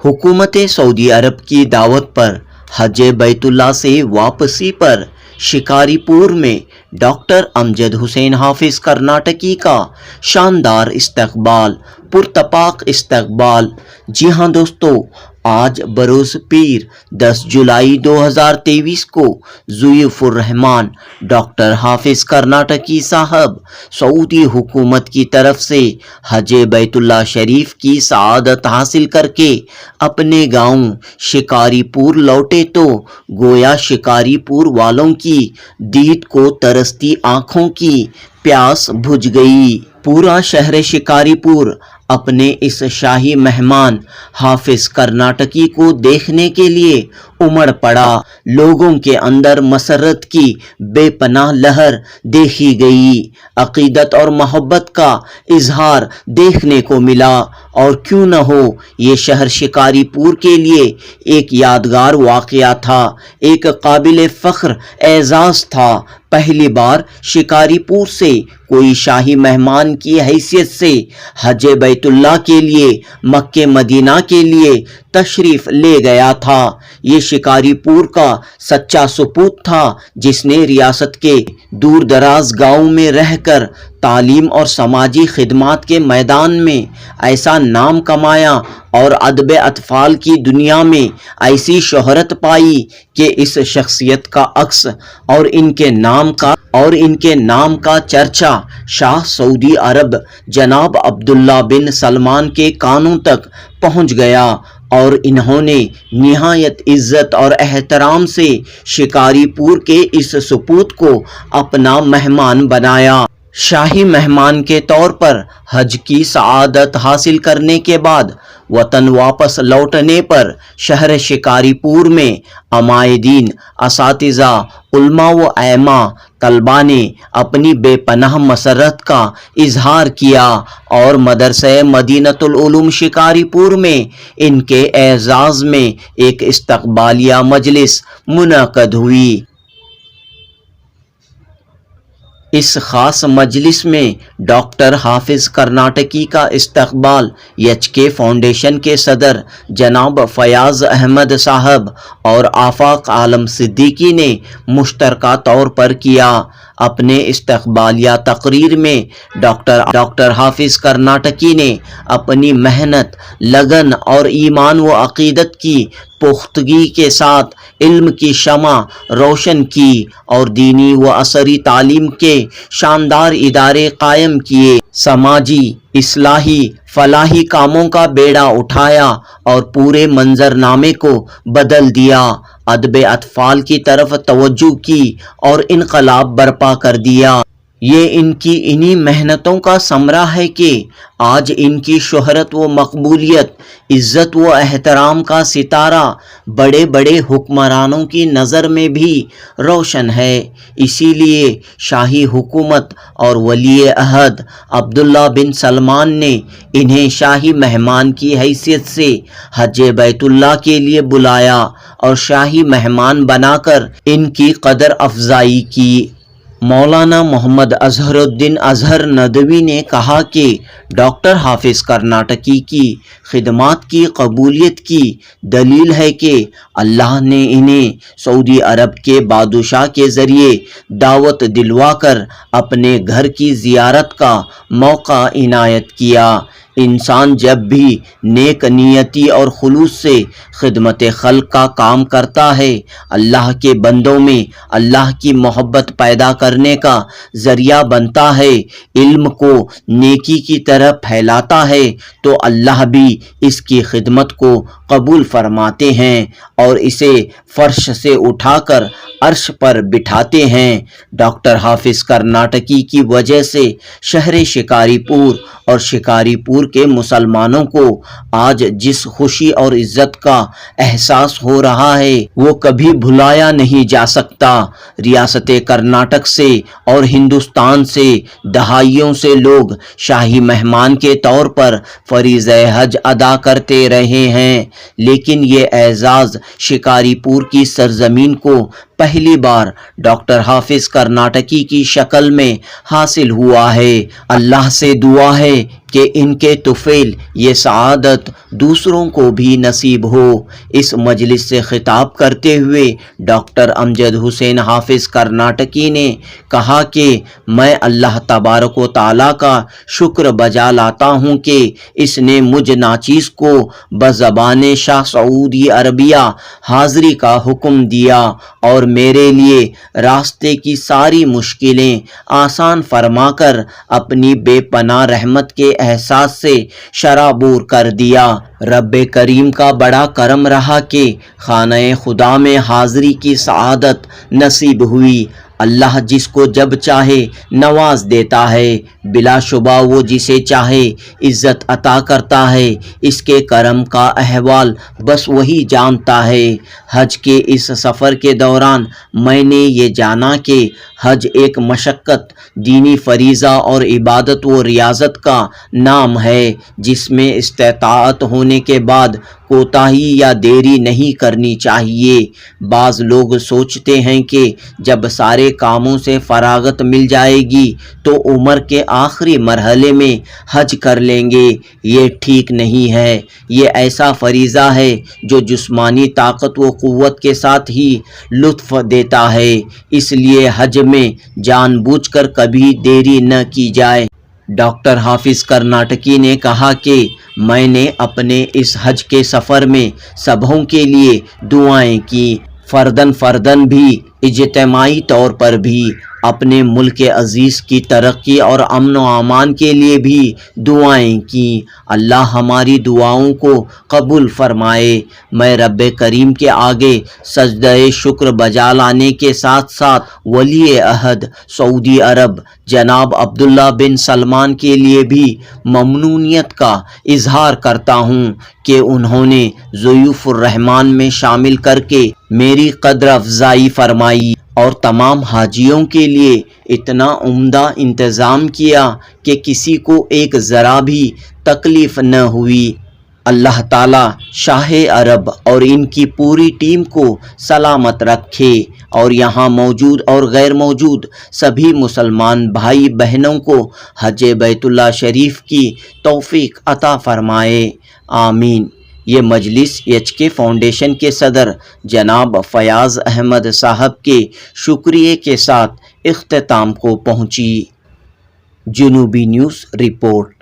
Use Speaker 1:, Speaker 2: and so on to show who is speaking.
Speaker 1: हुकूमत सऊदी अरब की दावत पर हज बैतुल्ला से वापसी पर शिकारीपुर में डॉक्टर अमजद हुसैन हाफिज कर्नाटकी का शानदार इस्तकबाल, पुरतपाक इस्तकबाल। जी हाँ दोस्तों, आज बरोज़ पीर 10 जुलाई 2023 को ज़ुईफ़ुर रहमान डॉक्टर हाफिज कर्नाटकी साहब सऊदी हुकूमत की तरफ से हज बैतुल्ला शरीफ की सआदत हासिल करके अपने गांव शिकारीपुर लौटे तो गोया शिकारीपुर वालों की दीद को तरसती आँखों की प्यास बुझ गई। पूरा शहर शिकारीपुर अपने इस शाही मेहमान हाफिज कर्नाटकी को देखने के लिए उमड़ पड़ा। लोगों के अंदर मसरत की बेपनाह लहर देखी गई। अकीदत और मोहब्बत का इजहार देखने को मिला। और क्यों न हो, ये शहर शिकारीपुर के लिए एक यादगार वाक़या था, एक काबिल फ़ख्र एज़ाज़ था। पहली बार शिकारीपुर से कोई शाही मेहमान की हैसियत से हज बैतुल्ला के लिए मक्के मदीना के लिए तशरीफ़ ले गया था। ये शिकारीपुर का सच्चा सपूत था जिसने रियासत के दूर दराज गाँव में रहकर तालीम और समाजी खिदमात के मैदान में ऐसा नाम कमाया और अदब अतफाल की दुनिया में ऐसी शोहरत पाई कि इस शख्सियत का अक्स और इनके नाम का चर्चा शाह सऊदी अरब जनाब अब्दुल्ला बिन सलमान के कानों तक पहुंच गया और इन्होंने निहायत इज्जत और एहतराम से शिकारीपुर के इस सपूत को अपना मेहमान बनाया। शाही मेहमान के तौर पर हज की सआदत हासिल करने के बाद वतन वापस लौटने पर शहर शिकारीपुर में अमायदीन, असातिज़ा, उल्मा व ऐमा तलबा ने अपनी बेपनाह मसरत का इजहार किया और मदरसे मदीनतुल उलूम शिकारीपुर में इनके एजाज़ में एक इस्तकबालिया मजलिस मुनक़द हुई। इस ख़ास मजलिस में डॉक्टर हाफिज कर्नाटकी का इस्तकबाल एचके फाउंडेशन के सदर जनाब फयाज़ अहमद साहब और आफाक आलम सिद्दीकी ने मुश्तरका तौर पर किया। अपने इस्तकबालिया तकरीर में डॉक्टर हाफिज कर्नाटकी ने अपनी मेहनत, लगन और ईमान व अकीदत की पुख्तगी के साथ इल्म की शमा रोशन की और दीनी व असरी तालीम के शानदार इदारे कायम किए। समाजी, इस्लाही, फलाही कामों का बेड़ा उठाया और पूरे मंजरनामे को बदल दिया। अदब अतफाल की तरफ तवज्जो की और इनकलाब बर्पा कर दिया। ये इनकी इन्हीं मेहनतों का समरा है कि आज इनकी शोहरत व मकबूलियत, इज़्ज़त व एहतराम का सितारा बड़े बड़े हुक्मरानों की नज़र में भी रोशन है। इसीलिए शाही हुकूमत और वली अहद अब्दुल्ला बिन सलमान ने इन्हें शाही मेहमान की हैसियत से हज बैतुल्ला के लिए बुलाया और शाही मेहमान बनाकर इनकी कदर अफजाई की। मौलाना मोहम्मद अजहरुद्दीन अजहर नदवी ने कहा कि डॉक्टर हाफिज कर्नाटकी की खिदमात की कबूलियत की दलील है कि अल्लाह ने इन्हें सऊदी अरब के बादशाह के ज़रिए दावत दिलवाकर अपने घर की ज़ियारत का मौका इनायत किया। इंसान जब भी नेक नियति और खुलूस से खिदमत खल्क का काम करता है, अल्लाह के बंदों में अल्लाह की मोहब्बत पैदा करने का ज़रिया बनता है, इल्म को नेकी की तरफ फैलाता है, तो अल्लाह भी इसकी खिदमत को कबूल फरमाते हैं और इसे फर्श से उठाकर अर्श पर बिठाते हैं। डॉक्टर हाफिज कर्नाटकी की वजह से शहर शिकारीपुर और शिकारीपुर के मुसलमानों को आज जिस खुशी और इज्जत का एहसास हो रहा है वो कभी भुलाया नहीं जा सकता। रियासत कर्नाटक से और हिंदुस्तान से दहाइयों से लोग शाही मेहमान के तौर पर फरीज़े हज अदा करते रहे हैं, लेकिन ये एजाज़ शिकारीपुर की सरजमीन को पहली बार डॉक्टर हाफिज कर्नाटकी की शक्ल में हासिल हुआ है। अल्लाह से दुआ है کہ ان کے طفیل یہ سعادت دوسروں کو بھی نصیب ہو۔ اس مجلس سے خطاب کرتے ہوئے ڈاکٹر امجد حسین حافظ کرناٹکی نے کہا کہ میں اللہ تبارک و تعالیٰ کا شکر بجا لاتا ہوں کہ اس نے مجھ ناچیز کو بزبان شاہ سعودی عربیہ حاضری کا حکم دیا اور میرے لیے راستے کی ساری مشکلیں آسان فرما کر اپنی بے پناہ رحمت کے احساس سے شرابور کر دیا۔ رب کریم کا بڑا کرم رہا کہ خانہ خدا میں حاضری کی سعادت نصیب ہوئی۔ اللہ جس کو جب چاہے نواز دیتا ہے، بلا شبہ وہ جسے چاہے عزت عطا کرتا ہے۔ اس کے کرم کا احوال بس وہی جانتا ہے۔ حج کے اس سفر کے دوران میں نے یہ جانا کہ حج ایک مشقت، دینی فریضہ اور عبادت و ریاضت کا نام ہے جس میں استطاعت ہونے کے بعد کوتاہی یا دیری نہیں کرنی چاہیے۔ بعض لوگ سوچتے ہیں کہ جب سارے کاموں سے فراغت مل جائے گی تو عمر کے آخری مرحلے میں حج کر لیں گے۔ یہ ٹھیک نہیں ہے۔ یہ ایسا فریضہ ہے جو جسمانی طاقت و قوت کے ساتھ ہی لطف دیتا ہے، اس لیے حج میں جان بوجھ کر کبھی دیری نہ کی جائے۔ ڈاکٹر حافظ کرناٹکی نے کہا کہ میں نے اپنے اس حج کے سفر میں سبھوں کے لیے دعائیں کی، فرداً بھی، اجتماعی طور پر بھی۔ اپنے ملک عزیز کی ترقی اور امن و امان کے لیے بھی دعائیں کیں۔ اللہ ہماری دعاؤں کو قبول فرمائے۔ میں رب کریم کے آگے سجدہ شکر بجا لانے کے ساتھ ساتھ ولی عہد سعودی عرب جناب عبداللہ بن سلمان کے لیے بھی ممنونیت کا اظہار کرتا ہوں کہ انہوں نے ضیوف الرحمان میں شامل کر کے میری قدر افزائی فرمائی اور تمام حاجیوں کے لیے اتنا عمدہ انتظام کیا کہ کسی کو ایک ذرا بھی تکلیف نہ ہوئی۔ اللہ تعالیٰ شاہ عرب اور ان کی پوری ٹیم کو سلامت رکھے اور یہاں موجود اور غیر موجود سبھی مسلمان بھائی بہنوں کو حج بیت اللہ شریف کی توفیق عطا فرمائے، آمین۔ یہ مجلس HK فاؤنڈیشن کے صدر جناب فیاض احمد صاحب کے شکریہ کے ساتھ اختتام کو پہنچی۔ جنوبی نیوز رپورٹ۔